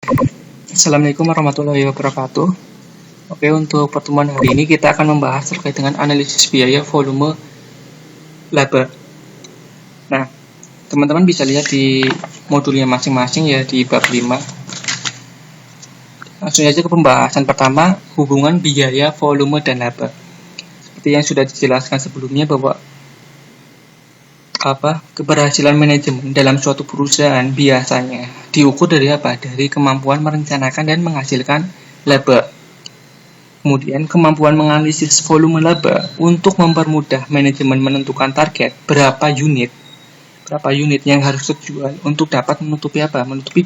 Assalamualaikum warahmatullahi wabarakatuh. Oke, untuk pertemuan hari ini kita akan membahas terkait dengan analisis biaya volume laba. Nah, teman-teman bisa lihat di modulnya masing-masing ya di bab 5. Langsung aja ke pembahasan pertama, hubungan biaya, volume, dan laba. Seperti yang sudah dijelaskan sebelumnya bahwa keberhasilan manajemen dalam suatu perusahaan biasanya diukur dari apa? Dari kemampuan merencanakan dan menghasilkan laba. Kemudian kemampuan menganalisis volume laba untuk mempermudah manajemen menentukan target berapa unit yang harus terjual untuk dapat menutupi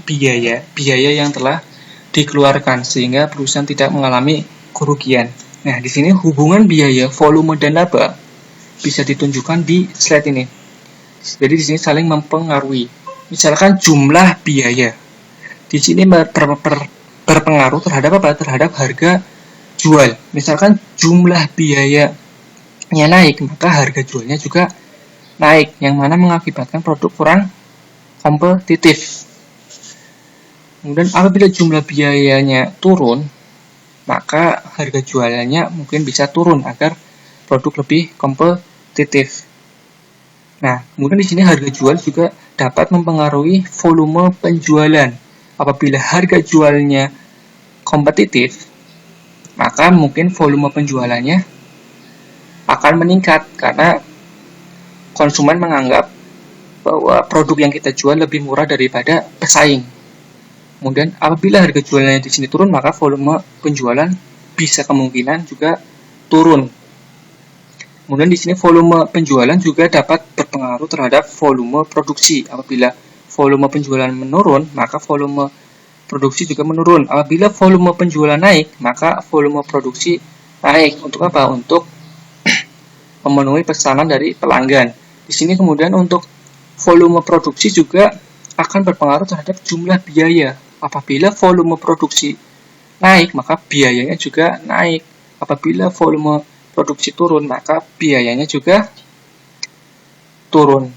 biaya yang telah dikeluarkan sehingga perusahaan tidak mengalami kerugian. Nah, di sini hubungan biaya, volume, dan laba bisa ditunjukkan di slide ini. Jadi di sini saling mempengaruhi. Misalkan jumlah biaya di sini berpengaruh terhadap Terhadap harga jual. Misalkan jumlah biayanya naik, maka harga jualnya juga naik, yang mana mengakibatkan produk kurang kompetitif. Kemudian apabila jumlah biayanya turun, maka harga jualannya mungkin bisa turun agar produk lebih kompetitif. Nah, kemudian di sini harga jual juga dapat mempengaruhi volume penjualan. Apabila harga jualnya kompetitif, maka mungkin volume penjualannya akan meningkat karena konsumen menganggap bahwa produk yang kita jual lebih murah daripada pesaing. Kemudian apabila harga jualnya di sini turun, maka volume penjualan bisa kemungkinan juga turun. Kemudian di sini volume penjualan juga dapat berpengaruh terhadap volume produksi. Apabila volume penjualan menurun, maka volume produksi juga menurun. Apabila volume penjualan naik, maka volume produksi naik. Untuk apa? Untuk memenuhi pesanan dari pelanggan. Di sini kemudian untuk volume produksi juga akan berpengaruh terhadap jumlah biaya. Apabila volume produksi naik, maka biayanya juga naik. Apabila volume produksi turun, maka biayanya juga turun.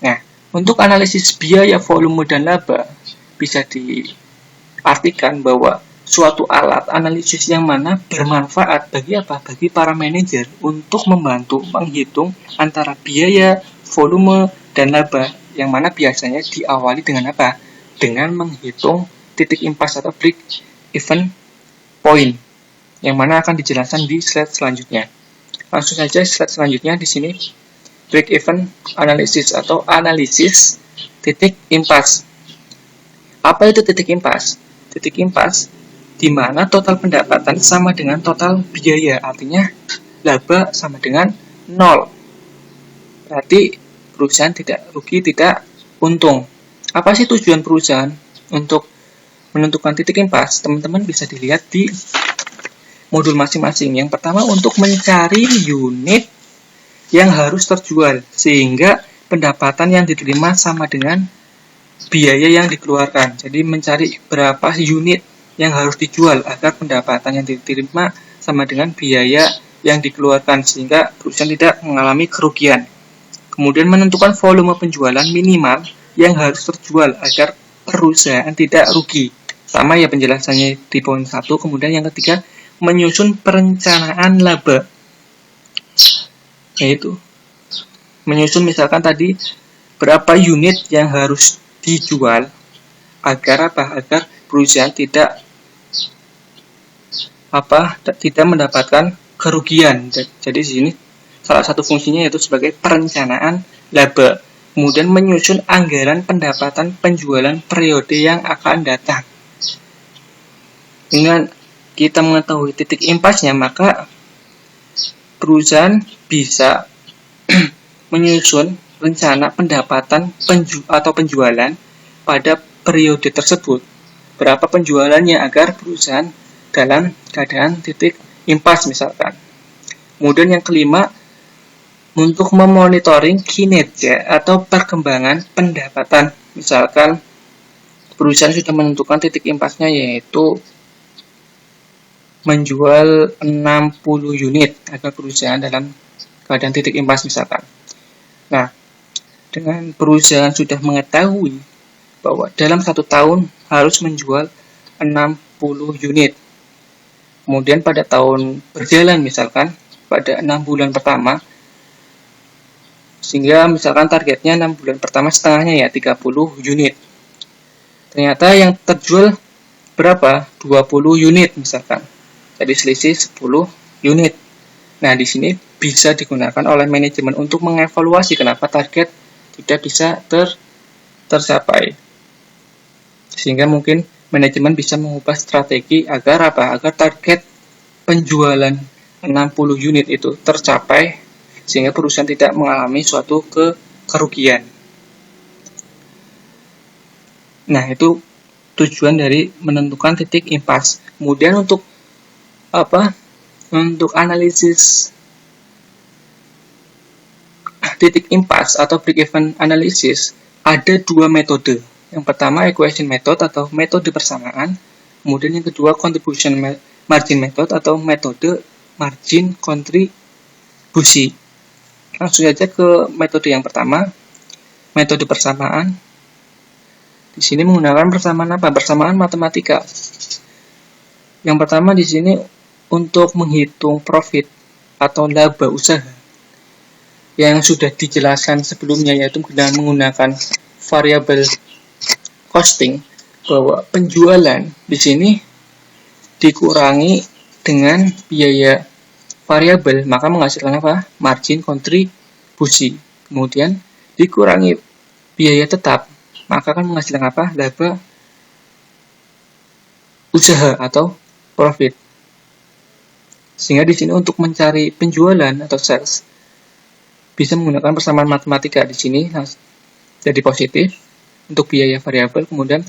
Nah, untuk analisis biaya, volume, dan laba bisa diartikan bahwa suatu alat analisis yang mana bermanfaat bagi para manajer untuk membantu menghitung antara biaya, volume, dan laba, yang mana biasanya diawali dengan dengan menghitung titik impas atau break even point, yang mana akan dijelaskan di slide selanjutnya. Langsung saja slide selanjutnya di sini, break even analysis atau analisis titik impas. Apa itu titik impas? Titik impas di mana total pendapatan sama dengan total biaya, artinya laba sama dengan 0. Berarti perusahaan tidak rugi, tidak untung. Apa sih tujuan perusahaan untuk menentukan titik impas? Teman-teman bisa dilihat di modul masing-masing. Yang pertama, untuk mencari unit yang harus terjual sehingga pendapatan yang diterima sama dengan biaya yang dikeluarkan. Jadi mencari berapa unit yang harus dijual agar pendapatan yang diterima sama dengan biaya yang dikeluarkan sehingga perusahaan tidak mengalami kerugian. Kemudian menentukan volume penjualan minimal yang harus terjual agar perusahaan tidak rugi. Sama ya penjelasannya di poin 1. Kemudian yang ketiga, menyusun perencanaan laba, yaitu menyusun misalkan tadi berapa unit yang harus dijual agar perusahaan tidak mendapatkan kerugian. Jadi di sini salah satu fungsinya yaitu sebagai perencanaan laba. Kemudian menyusun anggaran pendapatan penjualan periode yang akan datang. Dengan kita mengetahui titik impasnya, maka perusahaan bisa menyusun rencana pendapatan atau penjualan pada periode tersebut. Berapa penjualannya agar perusahaan dalam keadaan titik impas misalkan. Kemudian yang kelima, untuk memonitoring kinerja atau perkembangan pendapatan. Misalkan perusahaan sudah menentukan titik impasnya yaitu menjual 60 unit agar perusahaan dalam keadaan titik impas misalkan. Nah, dengan perusahaan sudah mengetahui bahwa dalam 1 tahun harus menjual 60 unit. Kemudian pada tahun berjalan misalkan pada 6 bulan pertama, sehingga misalkan targetnya 6 bulan pertama setengahnya ya 30 unit. Ternyata yang terjual berapa? 20 unit misalkan. Jadi selisih 10 unit. Nah, di sini bisa digunakan oleh manajemen untuk mengevaluasi kenapa target tidak bisa tercapai. Sehingga mungkin manajemen bisa mengubah strategi agar apa? Agar target penjualan 60 unit itu tercapai sehingga perusahaan tidak mengalami suatu kerugian. Nah, itu tujuan dari menentukan titik impas. Kemudian untuk analisis titik impas atau break-even analysis ada 2 metode. Yang pertama equation method atau metode persamaan. Kemudian yang kedua contribution margin method atau metode margin kontribusi. Langsung saja ke metode yang pertama, metode persamaan. Di sini menggunakan persamaan apa? Persamaan matematika. Yang pertama di sini untuk menghitung profit atau laba usaha yang sudah dijelaskan sebelumnya, yaitu dengan menggunakan variable costing, bahwa penjualan di sini dikurangi dengan biaya variabel, maka menghasilkan apa? Margin kontribusi. Kemudian dikurangi biaya tetap, maka akan menghasilkan apa? Laba usaha atau profit. Sehingga di sini untuk mencari penjualan atau sales bisa menggunakan persamaan matematika di sini jadi positif untuk biaya variabel, kemudian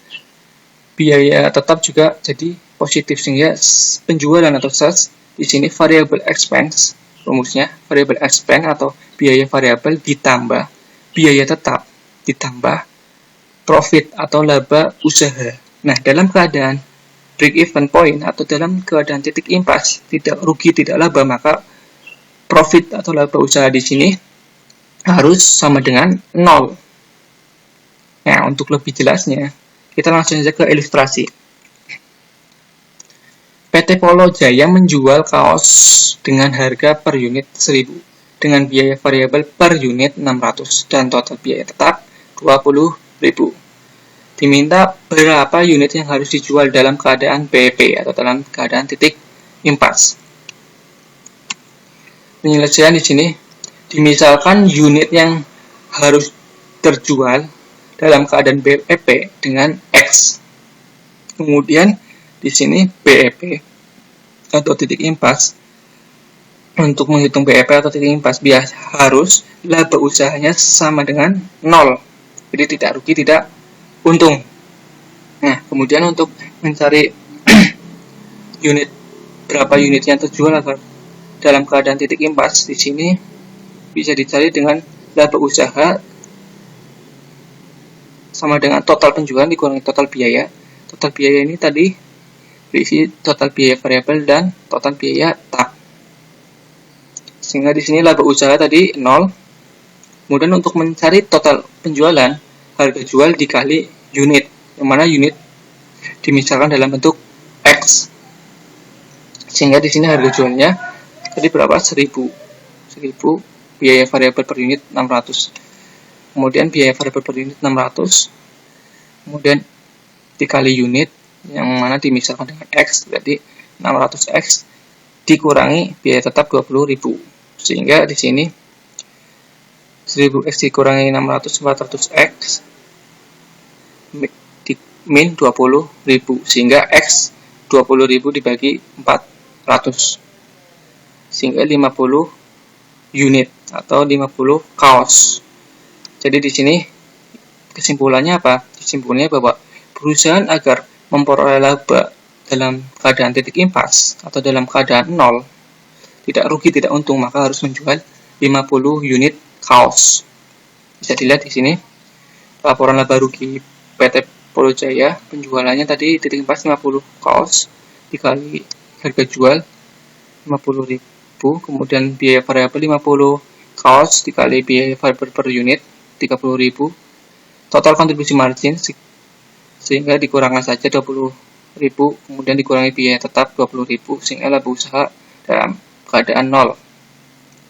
biaya tetap juga jadi positif, sehingga penjualan atau sales di sini variable expense, rumusnya variable expense atau biaya variabel ditambah biaya tetap ditambah profit atau laba usaha. Nah, dalam keadaan break even point atau dalam keadaan titik impas, tidak rugi tidak laba, maka profit atau laba usaha di sini harus sama dengan 0. Nah, untuk lebih jelasnya, kita langsung saja ke ilustrasi. PT Polo Jaya menjual kaos dengan harga per unit 1000 dengan biaya variabel per unit 600 dan total biaya tetap 20.000. Diminta berapa unit yang harus dijual dalam keadaan BEP atau dalam keadaan titik impas. Penyelesaian di sini dimisalkan unit yang harus terjual dalam keadaan BEP dengan X. Kemudian di sini BEP atau titik impas. Untuk menghitung BEP atau titik impas harus laba usahanya sama dengan 0. Jadi tidak rugi, tidak untung. Nah, kemudian untuk mencari unit berapa unit yang terjual agar dalam keadaan titik impas, di sini bisa dicari dengan laba usaha sama dengan total penjualan dikurangi total biaya. Total biaya ini tadi berisi total biaya variabel dan total biaya tetap. Sehingga di sini laba usaha tadi 0. Kemudian untuk mencari total penjualan, harga jual dikali unit, yang mana unit dimisalkan dalam bentuk X. Sehingga di sini harga jualnya tadi berapa? 1000. Biaya variabel per unit 600. Kemudian biaya variabel per unit 600. Kemudian dikali unit yang mana dimisalkan dengan X, berarti 600X dikurangi biaya tetap 20.000. Sehingga di sini 1000X dikurangi 600 400X min 20.000, sehingga X 20.000 dibagi 400 sehingga 50 unit atau 50 kaos. Jadi di sini kesimpulannya apa? Kesimpulannya bahwa perusahaan agar memperoleh laba dalam keadaan titik impas atau dalam keadaan 0, tidak rugi tidak untung, maka harus menjual 50 unit kaos. Bisa dilihat di sini laporan laba rugi PT Polo Jaya, penjualannya tadi titik impas 50 kaos dikali harga jual 50.000, kemudian biaya variabel 50 kaos dikali biaya variabel per unit 30.000, total kontribusi margin sehingga dikurangkan saja 20.000, kemudian dikurangi biaya tetap 20.000, sehingga laba usaha dalam keadaan nol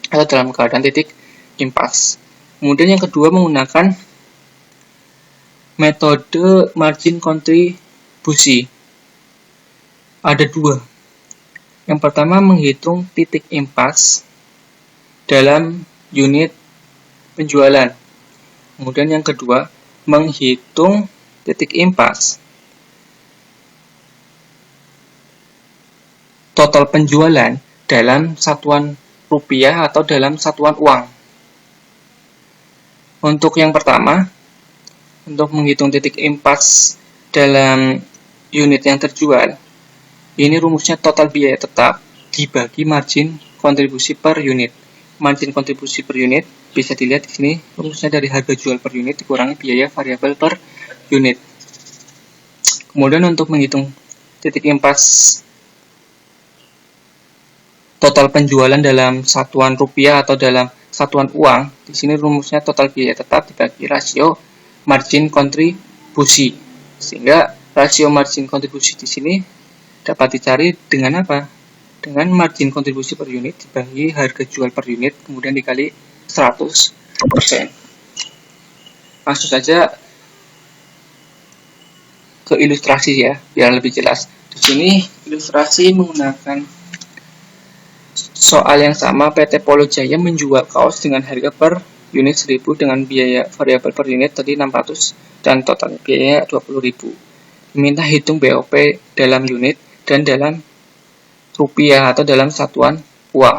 atau dalam keadaan titik impas. Kemudian yang kedua menggunakan metode margin kontribusi. Ada dua. Yang pertama menghitung titik impas dalam unit penjualan. Kemudian yang kedua menghitung titik impas total penjualan dalam satuan rupiah atau dalam satuan uang. Untuk yang pertama, untuk menghitung titik impas dalam unit yang terjual, ini rumusnya total biaya tetap dibagi margin kontribusi per unit. Margin kontribusi per unit bisa dilihat di sini, rumusnya dari harga jual per unit dikurangi biaya variabel per unit. Kemudian untuk menghitung titik impas total penjualan dalam satuan rupiah atau dalam satuan uang, di sini rumusnya total biaya tetap dibagi rasio margin kontribusi. Sehingga rasio margin kontribusi di sini dapat dicari dengan apa? Dengan margin kontribusi per unit dibagi harga jual per unit, kemudian dikali 100%. Langsung saja ke ilustrasi ya, biar lebih jelas. Di sini ilustrasi menggunakan soal yang sama. PT Polo Jaya menjual kaos dengan harga per unit 1.000 dengan biaya variabel per unit tadi 600 dan total biaya 20.000. Diminta hitung BOP dalam unit dan dalam rupiah atau dalam satuan uang.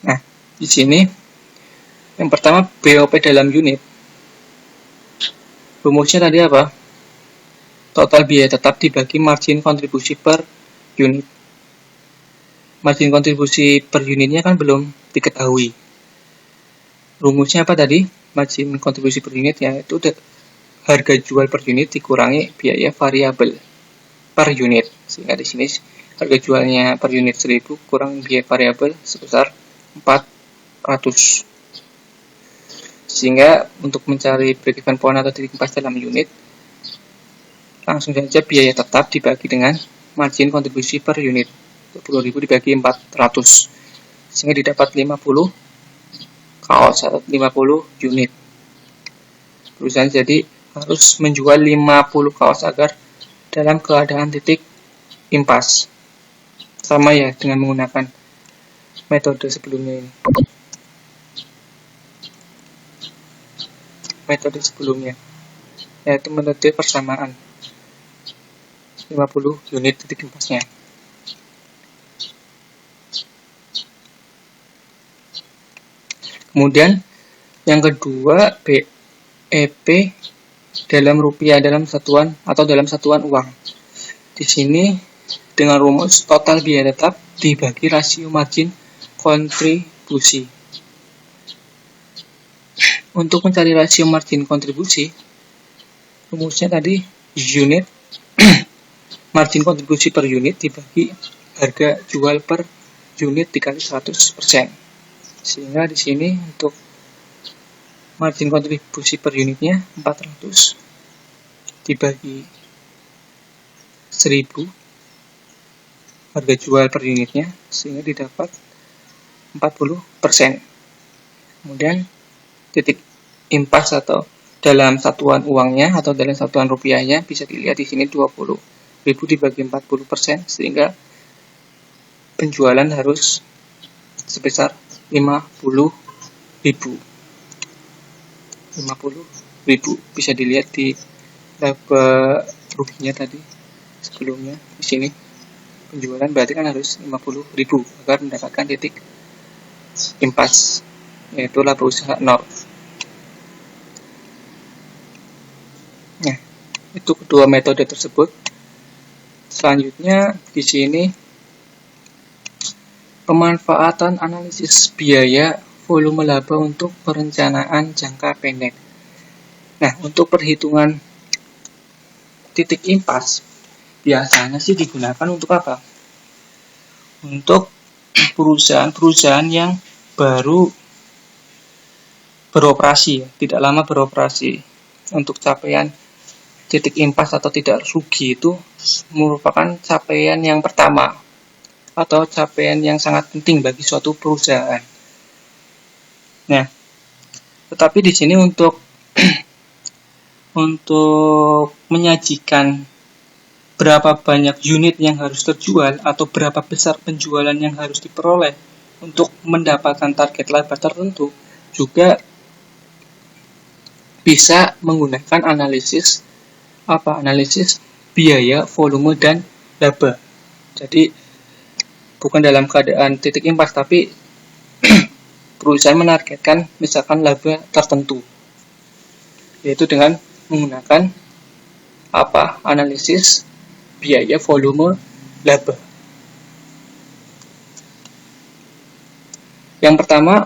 Nah, di sini yang pertama BOP dalam unit. Rumusnya tadi apa? Total biaya tetap dibagi margin kontribusi per unit. Margin kontribusi per unitnya kan belum diketahui. Rumusnya apa tadi? Margin kontribusi per unit yaitu harga jual per unit dikurangi biaya variabel per unit. Sehingga di sini harga jualnya per unit 1.000 kurang biaya variabel sebesar 400. Sehingga untuk mencari break-even point atau titik impas dalam unit, langsung saja biaya tetap dibagi dengan margin kontribusi per unit. 20.000 dibagi 400. Sehingga didapat 50 kaos atau 50 unit. Perusahaan jadi harus menjual 50 kaos agar dalam keadaan titik impas. Sama ya dengan menggunakan metode sebelumnya ini. Metode sebelumnya yaitu metode persamaan 50 unit titik impasnya. Kemudian yang kedua BEP dalam rupiah dalam satuan atau dalam satuan uang. Di sini dengan rumus total biaya tetap dibagi rasio margin kontribusi. Untuk mencari rasio margin kontribusi, rumusnya tadi unit margin kontribusi per unit dibagi harga jual per unit dikali 100%. Sehingga di sini untuk margin kontribusi per unitnya 400 dibagi 1.000 harga jual per unitnya, sehingga didapat 40%. Kemudian titik impas atau dalam satuan uangnya atau dalam satuan rupiahnya bisa dilihat di sini 20.000 dibagi 40%, sehingga penjualan harus sebesar 50.000. Bisa dilihat di laba ruginya tadi sebelumnya. Di sini penjualan berarti kan harus 50.000 agar mendapatkan titik impas, yaitu laba usaha 0. Nah, itu kedua metode tersebut. Selanjutnya di sini pemanfaatan analisis biaya volume laba untuk perencanaan jangka pendek. Nah, untuk perhitungan titik impas biasanya sih digunakan untuk apa? Untuk perusahaan-perusahaan yang baru beroperasi, tidak lama beroperasi. Untuk capaian titik impas atau tidak rugi itu merupakan capaian yang pertama atau capaian yang sangat penting bagi suatu perusahaan. Nah, tetapi di sini untuk menyajikan berapa banyak unit yang harus terjual atau berapa besar penjualan yang harus diperoleh untuk mendapatkan target laba tertentu, juga bisa menggunakan analisis biaya, volume, dan laba. Jadi bukan dalam keadaan titik impas, tapi perusahaan menargetkan misalkan laba tertentu, yaitu dengan menggunakan analisis biaya, volume, laba. Yang pertama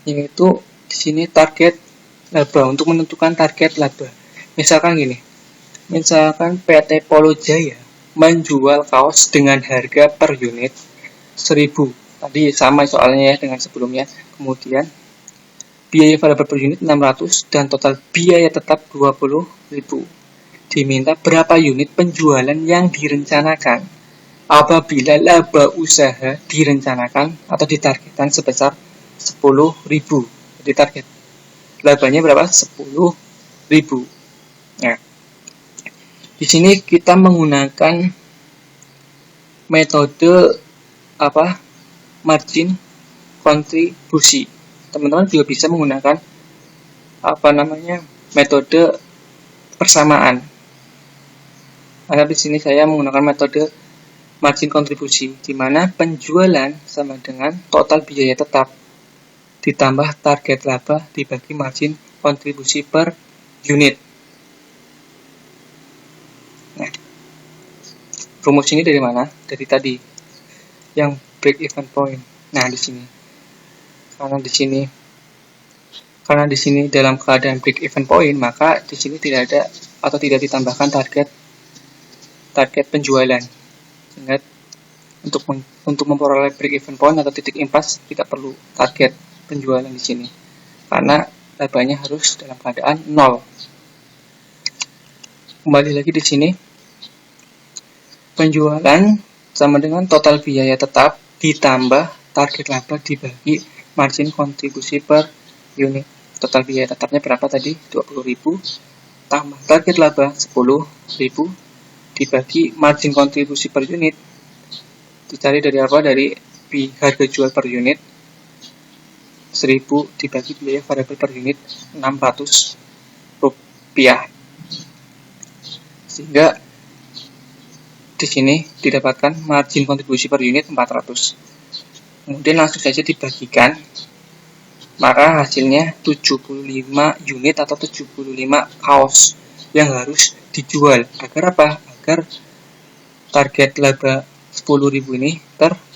yaitu di sini target laba, untuk menentukan target laba. Misalkan PT Polo Jaya menjual kaos dengan harga per unit 1.000. Tadi sama soalnya ya dengan sebelumnya. Kemudian biaya variabel per unit 600 dan total biaya tetap 20.000. Diminta berapa unit penjualan yang direncanakan apabila laba usaha direncanakan atau ditargetkan sebesar 10.000. Jadi target labanya berapa? 10.000. Nah, di sini kita menggunakan metode margin kontribusi. Teman-teman juga bisa menggunakan metode persamaan. Nah, di sini saya menggunakan metode margin kontribusi, di mana penjualan sama dengan total biaya tetap ditambah target laba dibagi margin kontribusi per unit. Nah, rumus ini dari mana? Dari tadi yang break even point. Nah, di sini. Karena di sini dalam keadaan break even point, maka di sini tidak ada atau tidak ditambahkan target penjualan. Sehingga untuk memperoleh break even point atau titik impas tidak perlu target penjualan di sini, karena labanya harus dalam keadaan 0. Kembali lagi di sini, penjualan sama dengan total biaya tetap ditambah target laba dibagi margin kontribusi per unit. Total biaya tetapnya berapa tadi? 20.000 tambah target laba 10.000 dibagi margin kontribusi per unit. Dicari dari apa? Dari harga jual per unit 1.000 dibagi biaya variabel per unit 600 rupiah. Sehingga di sini didapatkan margin kontribusi per unit 400. Kemudian langsung saja dibagikan, maka hasilnya 75 unit atau 75 kaos yang harus dijual. Agar apa? Agar target laba 10.000 ini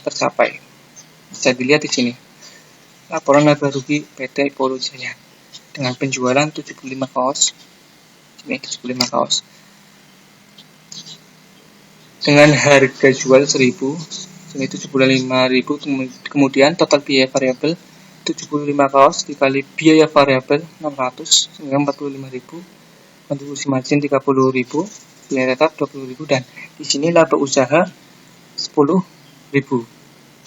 tercapai. Bisa dilihat di sini. Laporan laba rugi PT Polo Jaya dengan penjualan 75 kaos. Ini 75 kaos. Dengan harga jual 1.000, ini 75.000, kemudian total biaya variabel 75 kaos dikali biaya variabel 600 sehingga 45.000, kontribusi margin 30.000, biaya tetap 20.000, dan di sini laba usaha 10.000.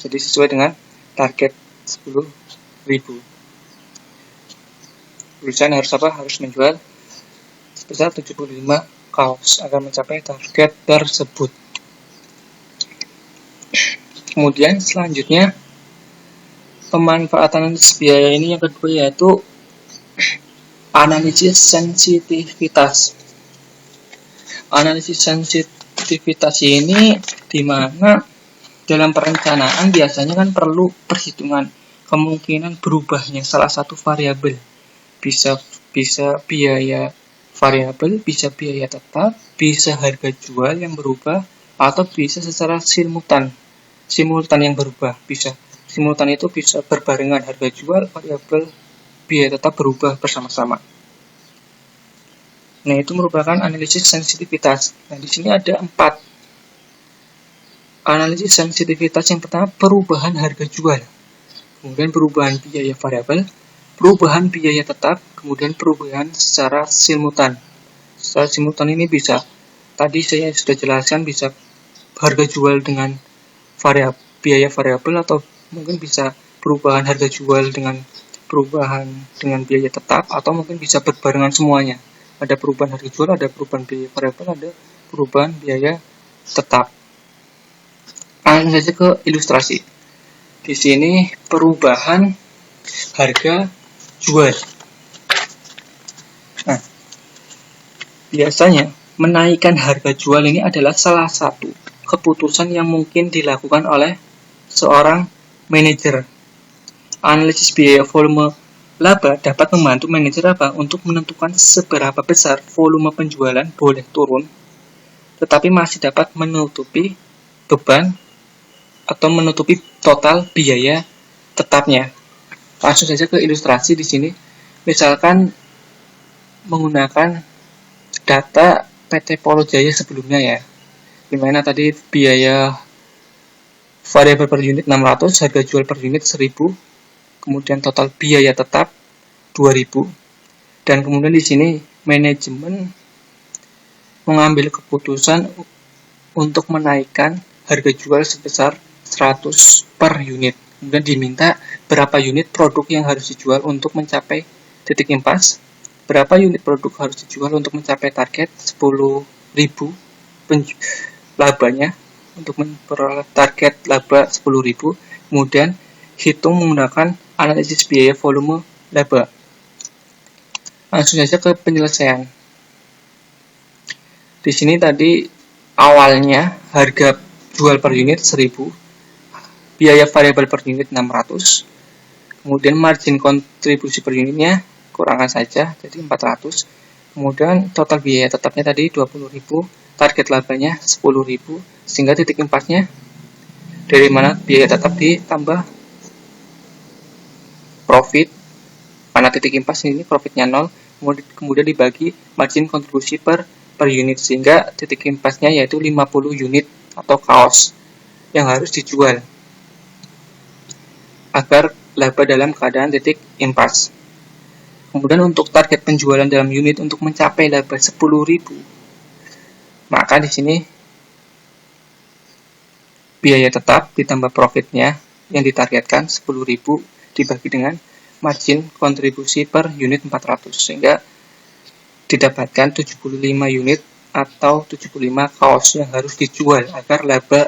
Jadi sesuai dengan target 10.000. Perusahaan harus menjual sebesar 75 kaos agar mencapai target tersebut. Kemudian selanjutnya pemanfaatan analisis biaya ini yang kedua yaitu analisis sensitivitas. Analisis sensitivitas ini di mana dalam perencanaan biasanya kan perlu perhitungan kemungkinan berubahnya salah satu variabel. Bisa biaya variabel, bisa biaya tetap, bisa harga jual yang berubah, atau bisa secara simultan yang berubah. Simultan itu bisa berbarengan, harga jual, variabel, biaya tetap berubah bersama-sama. Nah, itu merupakan analisis sensitivitas. Nah, di sini ada 4 analisis sensitivitas. Yang pertama, perubahan harga jual. Kemudian perubahan biaya variabel, perubahan biaya tetap, kemudian perubahan secara simultan. Secara simultan ini bisa, tadi saya sudah jelaskan, bisa harga jual dengan biaya variabel, atau mungkin bisa perubahan harga jual dengan perubahan dengan biaya tetap, atau mungkin bisa berbarengan semuanya. Ada perubahan harga jual, ada perubahan biaya variabel, ada perubahan biaya tetap. Langsung saja ke ilustrasi. Di sini perubahan harga jual. Nah, biasanya menaikkan harga jual ini adalah salah satu keputusan yang mungkin dilakukan oleh seorang manajer. Analisis biaya volume laba dapat membantu manajer untuk menentukan seberapa besar volume penjualan boleh turun, tetapi masih dapat menutupi beban atau menutupi total biaya tetapnya. Langsung saja ke ilustrasi di sini. Misalkan menggunakan data PT Polo Jaya sebelumnya ya, dimana tadi biaya variabel per unit 600, harga jual per unit 1000, kemudian total biaya tetap 2000, dan kemudian di sini manajemen mengambil keputusan untuk menaikkan harga jual sebesar 100 per unit. Kemudian diminta berapa unit produk yang harus dijual untuk mencapai titik impas, berapa unit produk harus dijual untuk mencapai target 10.000 labanya, untuk memperoleh target laba 10.000. Kemudian hitung menggunakan analisis biaya volume laba. Langsung saja ke penyelesaian. Di sini tadi awalnya harga jual per unit 1000, biaya variabel per unit 600, kemudian margin kontribusi per unitnya kurangkan saja, jadi 400, kemudian total biaya tetapnya tadi 20.000, target labanya 10.000, sehingga titik impasnya dari mana biaya tetap ditambah profit, mana titik impas ini profitnya 0, kemudian dibagi margin kontribusi per unit, sehingga titik impasnya yaitu 50 unit atau kaos yang harus dijual agar laba dalam keadaan titik impas. Kemudian untuk target penjualan dalam unit untuk mencapai laba 10.000, maka di sini biaya tetap ditambah profitnya yang ditargetkan 10.000 dibagi dengan margin kontribusi per unit 400, sehingga didapatkan 75 unit atau 75 kaos yang harus dijual agar laba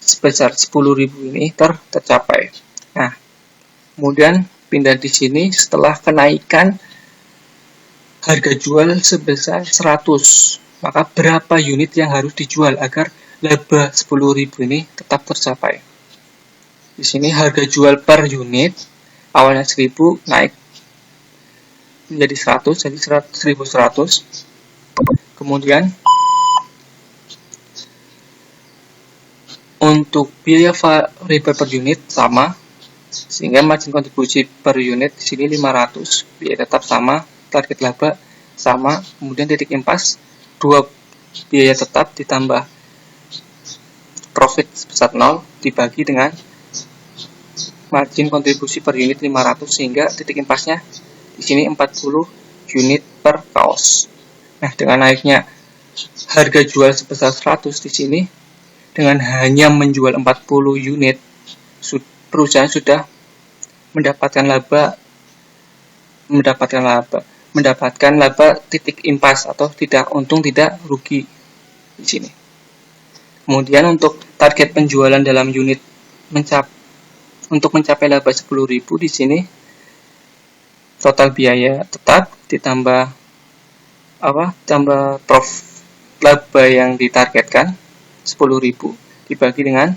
sebesar 10.000 ini tercapai. Nah, kemudian pindah di sini setelah kenaikan harga jual sebesar 100, maka berapa unit yang harus dijual agar laba 10.000 ini tetap tercapai. Di sini harga jual per unit awalnya 1000 naik menjadi 100, jadi 1100. Kemudian untuk biaya variabel per unit sama, sehingga margin kontribusi per unit di sini 500, biaya tetap sama, target laba sama, kemudian titik impas 2 biaya tetap ditambah profit sebesar 0 dibagi dengan margin kontribusi per unit 500, sehingga titik impasnya di sini 40 unit per kaos. Nah, dengan naiknya harga jual sebesar 100 di sini, dengan hanya menjual 40 unit, perusahaan sudah mendapatkan laba titik impas atau tidak untung tidak rugi di sini. Kemudian untuk target penjualan dalam unit untuk mencapai laba 10.000 di sini, total biaya tetap ditambah laba yang ditargetkan 10.000 dibagi dengan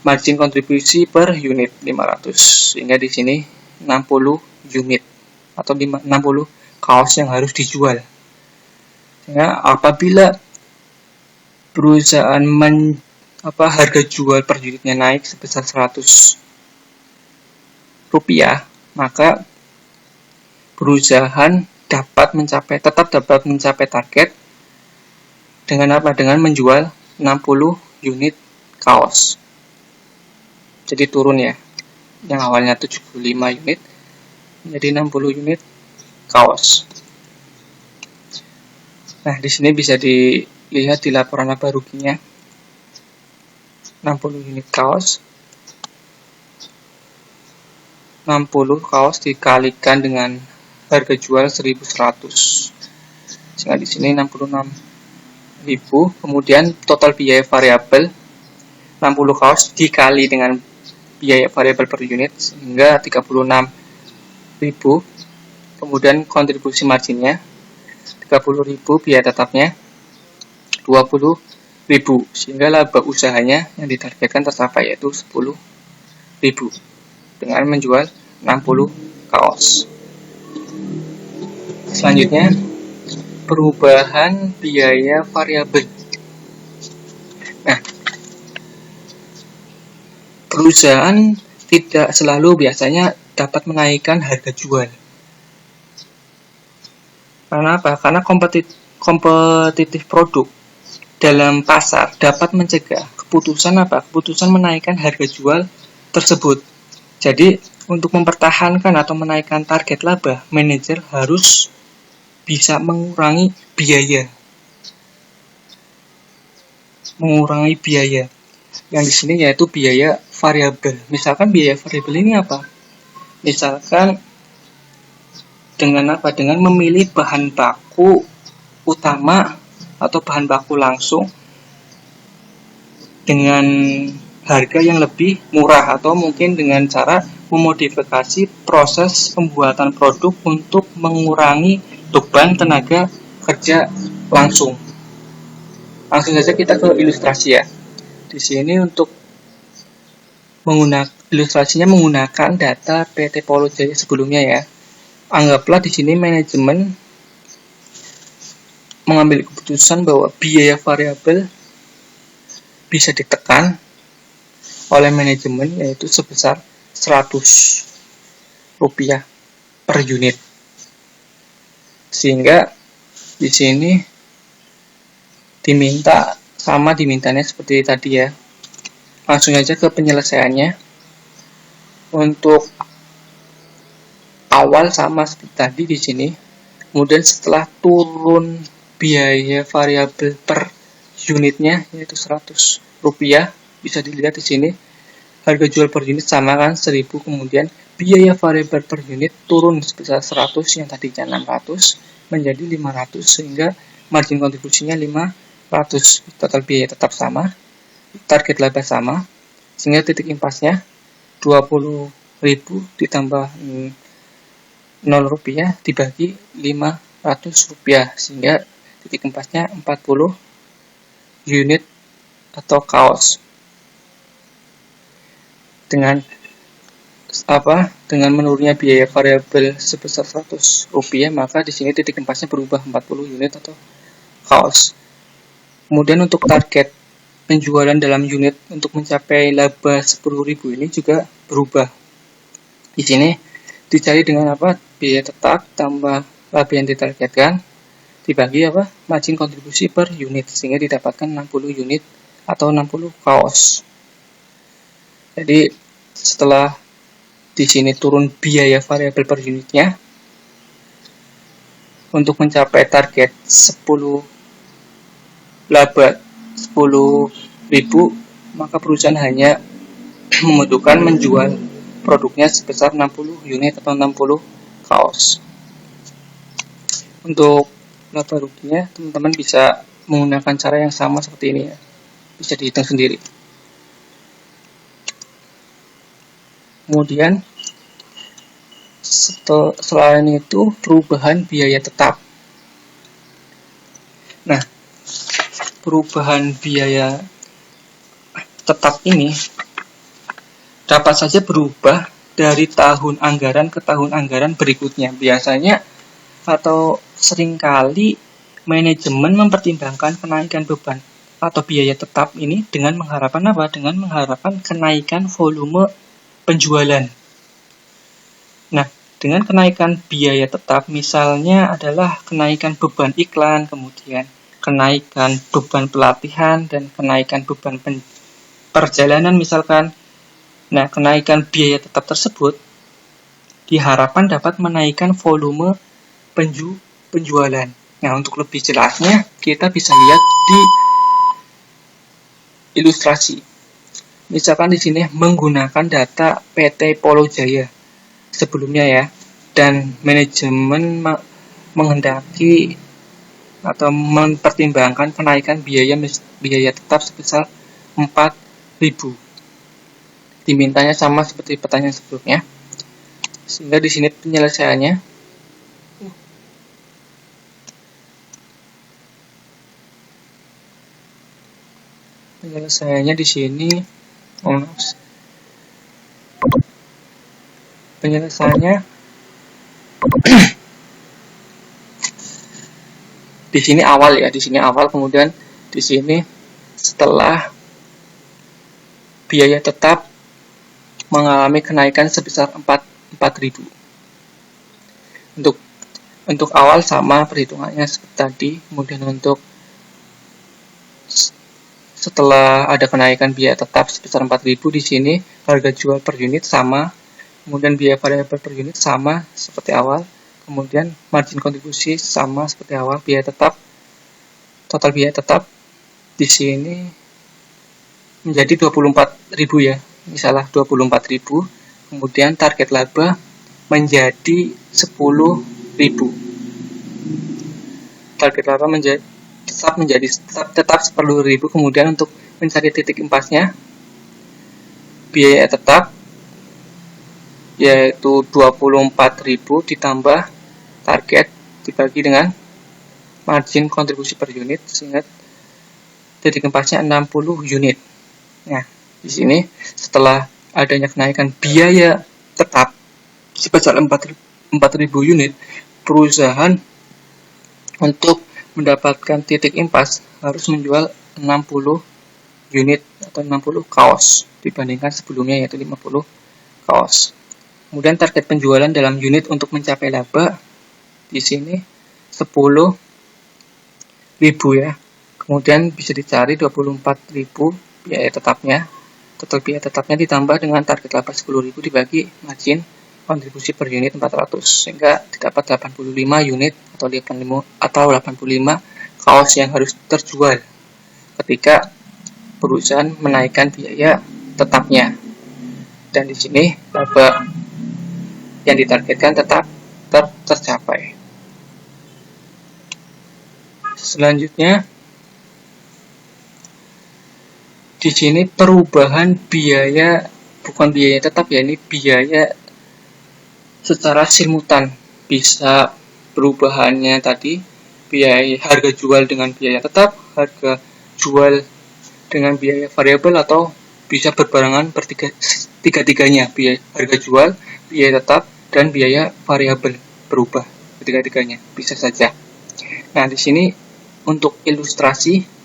margin kontribusi per unit 500, sehingga di sini 60 unit atau 60 kaos yang harus dijual. Sehingga apabila perusahaan harga jual per unitnya naik sebesar 100 rupiah, maka perusahaan tetap dapat mencapai target dengan dengan menjual 60 unit kaos. Jadi turun ya. yang awalnya 75 unit menjadi 60 unit kaos. Nah, di sini bisa dilihat di laporan laba ruginya. 60 unit kaos. 60 kaos dikalikan dengan harga jual 1.100. Sehingga di sini 66.000. Kemudian total biaya variabel 60 kaos dikali dengan biaya variabel per unit sehingga 36.000. Kemudian kontribusi marginnya 30.000, biaya tetapnya 20.000, sehingga laba usahanya yang ditargetkan tercapai yaitu 10.000 dengan menjual 60 kaos. Selanjutnya, perubahan biaya variabel. Nah, perusahaan tidak selalu biasanya dapat menaikkan harga jual. Karena apa? Karena kompetitif produk dalam pasar dapat mencegah keputusan menaikkan harga jual tersebut. Jadi, untuk mempertahankan atau menaikkan target laba, manajer harus bisa mengurangi biaya. Yang di sini yaitu biaya variabel. Misalkan biaya variabel ini apa? Misalkan dengan apa? Dengan memilih bahan baku utama atau bahan baku langsung dengan harga yang lebih murah, atau mungkin dengan cara memodifikasi proses pembuatan produk untuk mengurangi beban tenaga kerja langsung. Langsung saja kita ke ilustrasi ya. Di sini untuk ilustrasinya menggunakan data PT Polo Jaya sebelumnya ya. Anggaplah di sini manajemen mengambil keputusan bahwa biaya variabel bisa ditekan oleh manajemen yaitu sebesar Rp100 per unit. Sehingga di sini dimintanya seperti tadi ya. Langsung aja ke penyelesaiannya. Untuk awal sama seperti tadi di sini. Kemudian setelah turun biaya variabel per unitnya yaitu Rp100, bisa dilihat di sini harga jual per unit sama kan 1.000, kemudian biaya variabel per unit turun sebesar 100 yang tadinya 600 menjadi 500 sehingga margin kontribusinya 500. Total biaya tetap sama, target laba sama, sehingga titik impasnya 20.000 ditambah Rp0 dibagi Rp500 sehingga titik impasnya 40 unit atau kaos. Dengan menurunnya biaya variabel sebesar Rp100, maka di sini titik impasnya berubah 40 unit atau kaos. Kemudian untuk target penjualan dalam unit untuk mencapai laba 10.000 ini juga berubah. Di sini dicari dengan apa? Biaya tetap tambah laba yang ditargetkan dibagi margin kontribusi per unit sehingga didapatkan 60 unit atau 60 kaos. Jadi setelah di sini turun biaya variabel per unitnya untuk mencapai target 10.000 maka perusahaan hanya membutuhkan menjual produknya sebesar 60 unit atau 60 kaos. Untuk laba ruginya teman-teman bisa menggunakan cara yang sama seperti ini ya. Bisa dihitung sendiri. Kemudian selain itu perubahan biaya tetap. Nah, perubahan biaya tetap ini dapat saja berubah dari tahun anggaran ke tahun anggaran berikutnya. Biasanya atau seringkali manajemen mempertimbangkan kenaikan beban atau biaya tetap ini dengan mengharapkan apa? Dengan mengharapkan kenaikan volume penjualan. Nah, dengan kenaikan biaya tetap misalnya adalah kenaikan beban iklan, kemudian kenaikan beban pelatihan dan kenaikan beban perjalanan misalkan. Nah, kenaikan biaya tetap tersebut diharapkan dapat menaikkan volume penjualan. Nah, untuk lebih jelasnya, kita bisa lihat di ilustrasi. Misalkan di sini menggunakan data PT Polo Jaya sebelumnya ya, dan manajemen menghendaki atau mempertimbangkan kenaikan biaya tetap sebesar 4.000. Dimintanya sama seperti pertanyaan sebelumnya. Sehingga di sini penyelesaiannya di sini penyelesaiannya di sini awal ya, di sini awal, kemudian di sini setelah biaya tetap mengalami kenaikan sebesar 4.000. Untuk awal sama perhitungannya seperti tadi, kemudian untuk setelah ada kenaikan biaya tetap sebesar 4.000, di sini harga jual per unit sama, kemudian biaya variabel per unit sama seperti awal, kemudian margin kontribusi sama seperti awal, biaya tetap, total biaya tetap di sini menjadi 24.000 ya, misalnya 24.000, kemudian target laba menjadi 10.000. Target laba tetap 10.000. Kemudian untuk mencari titik impasnya, biaya tetap yaitu 24.000 ditambah target dibagi dengan margin kontribusi per unit, sehingga titik impasnya 60 unit. Nah, di sini setelah adanya kenaikan biaya tetap sebesar 4.000 unit, perusahaan untuk mendapatkan titik impas harus menjual 60 unit atau 60 kaos dibandingkan sebelumnya yaitu 50 kaos. Kemudian target penjualan dalam unit untuk mencapai laba di sini 10.000 ya. Kemudian bisa dicari 24.000 biaya tetapnya. Total biaya tetapnya ditambah dengan target laba 10.000 dibagi margin kontribusi per unit 400, sehingga didapat 85 unit atau 85 kaos yang harus terjual ketika perusahaan menaikkan biaya tetapnya. Dan di sini laba yang ditargetkan tetap tercapai. Selanjutnya di sini perubahan biaya, bukan biaya tetap ya, ini biaya secara simultan. Bisa perubahannya tadi biaya harga jual dengan biaya tetap, harga jual dengan biaya variabel, atau bisa berbarengan tiga-tiganya, biaya harga jual, biaya tetap, dan biaya variabel berubah ketiga-tiganya, bisa saja. Nah, di sini untuk ilustrasi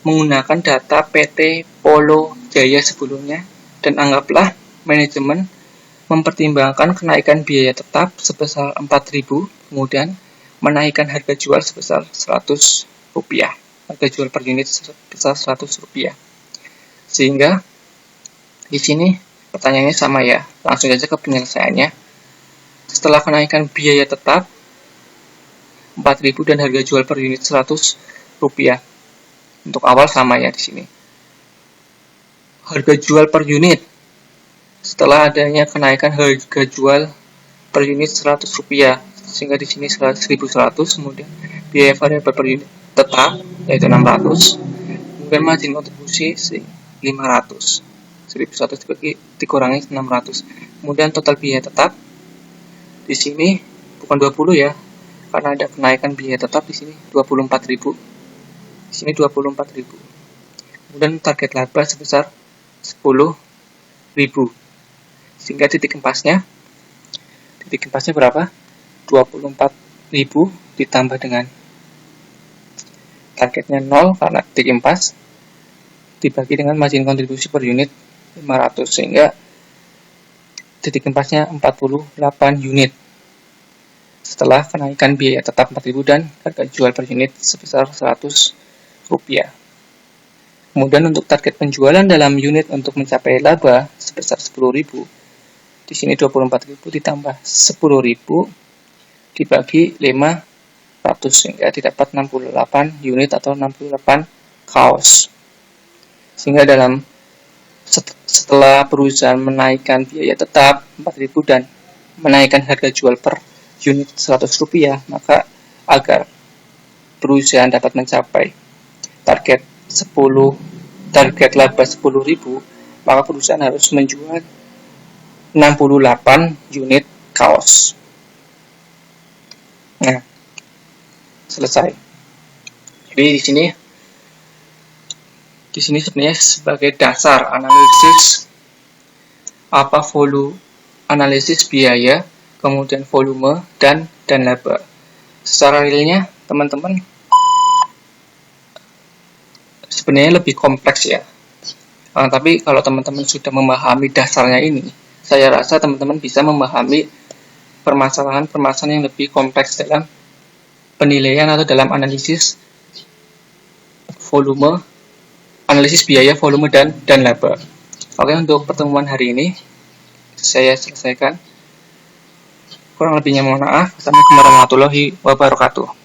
menggunakan data PT Polo Jaya sebelumnya, dan anggaplah manajemen mempertimbangkan kenaikan biaya tetap sebesar 4.000, kemudian menaikkan harga jual sebesar 100 rupiah, harga jual per unit sebesar 100 rupiah. Sehingga di sini pertanyaannya sama ya, langsung saja ke penyelesaiannya. Setelah kenaikan biaya tetap 4.000 dan harga jual per unit 100 rupiah, untuk awal sama ya di sini. Harga jual per unit setelah adanya kenaikan harga jual per unit 100 rupiah, sehingga di sini 1.100, kemudian biaya variabel per unit tetap yaitu 600, kemudian margin kontribusi 500, 1.100 dikurangi 600, kemudian total biaya tetap di sini bukan 20 ya, karena ada kenaikan biaya tetap di sini 24.000, di sini 24.000, kemudian target laba sebesar 10.000, sehingga titik impasnya berapa? 24.000 ditambah dengan targetnya 0 karena titik impas, dibagi dengan margin kontribusi per unit 500, sehingga titik impasnya 48 unit setelah kenaikan biaya tetap 4.000 dan harga jual per unit sebesar 100 rupiah. Kemudian untuk target penjualan dalam unit untuk mencapai laba sebesar 10.000, di sini 24.000 ditambah 10.000 dibagi 500 sehingga didapat 68 unit atau 68 kaos. Sehingga setelah perusahaan menaikkan biaya tetap 4.000 dan menaikkan harga jual per unit Rp100, maka agar perusahaan dapat mencapai target laba 10.000, maka perusahaan harus menjual 68 unit kaos. Nah, selesai. Jadi di sini sebenarnya sebagai dasar analisis analisis biaya, kemudian volume dan laba. Secara realnya teman-teman sebenarnya lebih kompleks ya. Tapi kalau teman-teman sudah memahami dasarnya ini, saya rasa teman-teman bisa memahami permasalahan-permasalahan yang lebih kompleks dalam penilaian atau dalam analisis biaya, volume, dan laba. Oke, untuk pertemuan hari ini saya selesaikan. Kurang lebihnya mohon maaf. Assalamualaikum warahmatullahi wabarakatuh.